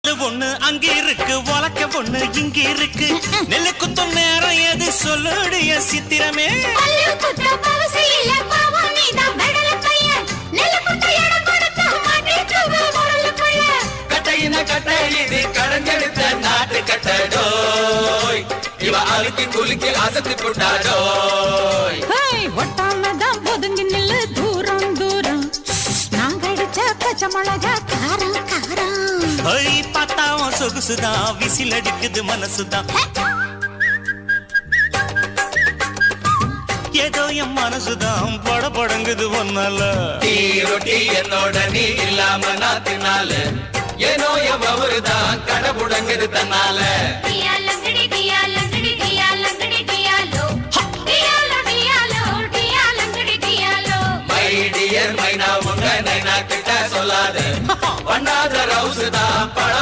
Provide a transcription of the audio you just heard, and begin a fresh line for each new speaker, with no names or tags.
ஒண்ணு அங்க இருக்கு உலக்க ஒண்ணு இங்க இருக்கு நெல்லு குத்தும் நேரம் எது சொல்லுடைய சித்திரமே
கட்டையின கட்டை இது கடஞ்செடுத்த நாட்டு கட்டடோய் இவ அழுக்கி குலுக்கி அசத்தி புட்டாடோய்
ஒட்டாமதான் ஒதுங்கி நில்லு தூரம் தூரம் நாங்க அடிச்ச பச்சை மிளகா காரம் காரம்
பார்த்தாவும் சொகுசுதான் விசில் அடிக்குது மனசுதான் ஏதோ என் மனசுதான் பட படங்குது ஒன்னால
டீ ரொட்டி என்னோட நீ இல்லாம நான் தின்னால ஏனோ எவ்வருதான் கடை புடங்குது தன்னால மைனா உங்க நைனா கிட்ட சொல்லாத பண்ணாத ரவுசுதான் பட